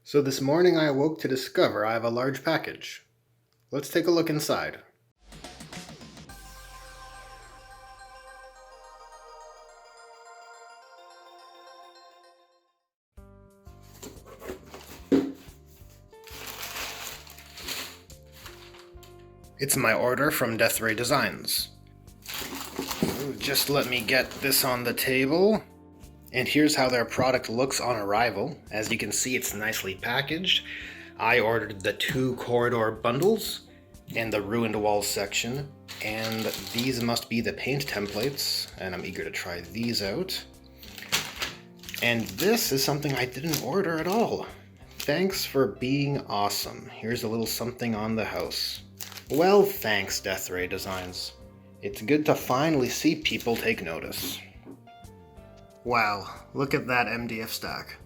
So this morning I awoke to discover I have a large package. Let's take a look inside. It's my order from Death Ray Designs. Just let me get this on the table. And here's how their product looks on arrival. As you can see, it's nicely packaged. I ordered the 2 corridor bundles and the ruined walls section. And these must be the paint templates, and I'm eager to try these out. And this is something I didn't order at all. Thanks for being awesome. Here's a little something on the house. Well, thanks, Death Ray Designs. It's good to finally see people take notice. Wow, look at that MDF stack.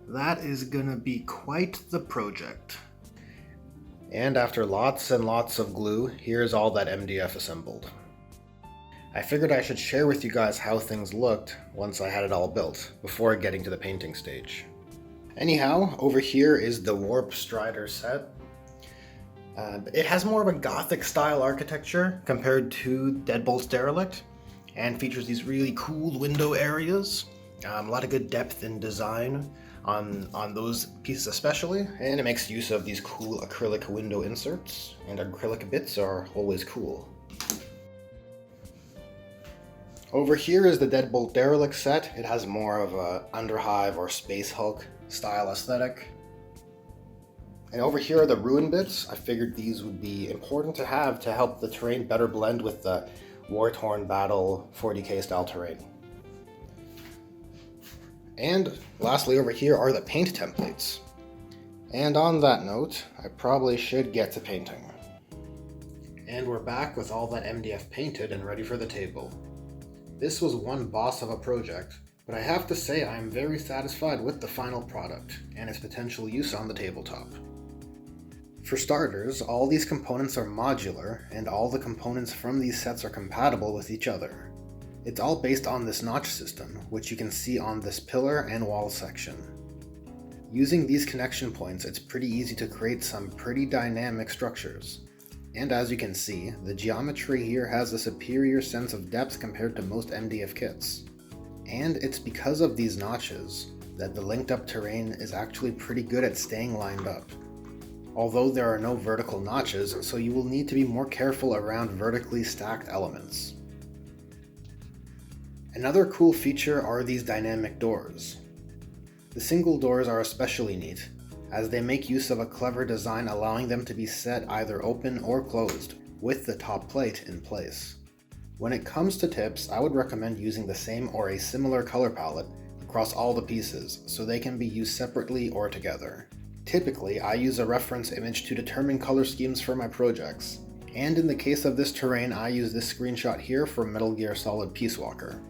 That is gonna be quite the project. And after lots and lots of glue, here's all that MDF assembled. I figured I should share with you guys how things looked once I had it all built, before getting to the painting stage. Anyhow, over here is the Warp Strider set. It has more of a Gothic style architecture compared to Deadbolt's Derelict, and features these really cool window areas. A lot of good depth in design on those pieces especially, and it makes use of these cool acrylic window inserts, and acrylic bits are always cool. Over here is the Deadbolt Derelict set. It has more of a Underhive or Space Hulk style aesthetic. And over here are the ruin bits. I figured these would be important to have to help the terrain better blend with the war-torn battle 40k style terrain. And lastly over here are the paint templates. And on that note, I probably should get to painting. And we're back with all that MDF painted and ready for the table. This was one boss of a project, but I have to say I am very satisfied with the final product and its potential use on the tabletop. For starters, all these components are modular, and all the components from these sets are compatible with each other. It's all based on this notch system, which you can see on this pillar and wall section. Using these connection points, it's pretty easy to create some pretty dynamic structures. And as you can see, the geometry here has a superior sense of depth compared to most MDF kits. And it's because of these notches that the linked up terrain is actually pretty good at staying lined up. Although there are no vertical notches, so you will need to be more careful around vertically stacked elements. Another cool feature are these dynamic doors. The single doors are especially neat, as they make use of a clever design allowing them to be set either open or closed, with the top plate in place. When it comes to tips, I would recommend using the same or a similar color palette across all the pieces, so they can be used separately or together. Typically, I use a reference image to determine color schemes for my projects, and in the case of this terrain, I use this screenshot here from Metal Gear Solid Peace Walker.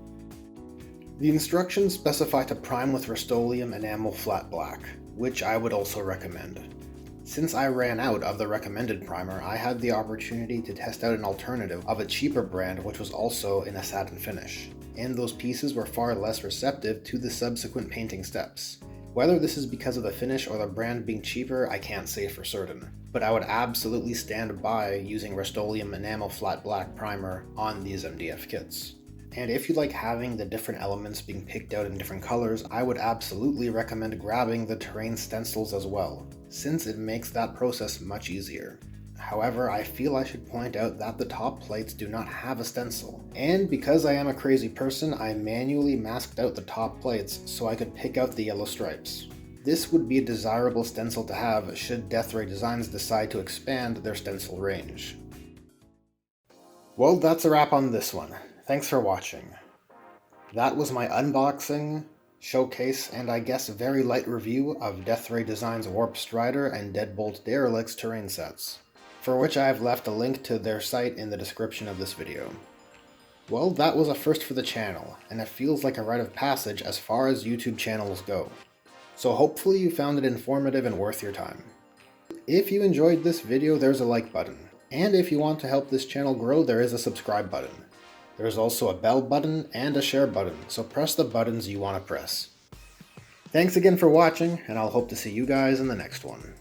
The instructions specify to prime with Rust-Oleum Enamel Flat Black, which I would also recommend. Since I ran out of the recommended primer, I had the opportunity to test out an alternative of a cheaper brand which was also in a satin finish, and those pieces were far less receptive to the subsequent painting steps. Whether this is because of the finish or the brand being cheaper, I can't say for certain, but I would absolutely stand by using Rust-Oleum Enamel Flat Black Primer on these MDF kits. And if you like having the different elements being picked out in different colors, I would absolutely recommend grabbing the terrain stencils as well, since it makes that process much easier. However, I feel I should point out that the top plates do not have a stencil, and because I am a crazy person, I manually masked out the top plates so I could pick out the yellow stripes. This would be a desirable stencil to have should Death Ray Designs decide to expand their stencil range. Well, that's a wrap on this one. Thanks for watching. That was my unboxing, showcase, and I guess very light review of Death Ray Designs Warp Strider and Deadbolt Derelict's terrain sets, for which I have left a link to their site in the description of this video. Well, that was a first for the channel, and it feels like a rite of passage as far as YouTube channels go. So hopefully you found it informative and worth your time. If you enjoyed this video, there's a like button, and if you want to help this channel grow, there is a subscribe button. There's also a bell button and a share button, so press the buttons you want to press. Thanks again for watching, and I'll hope to see you guys in the next one.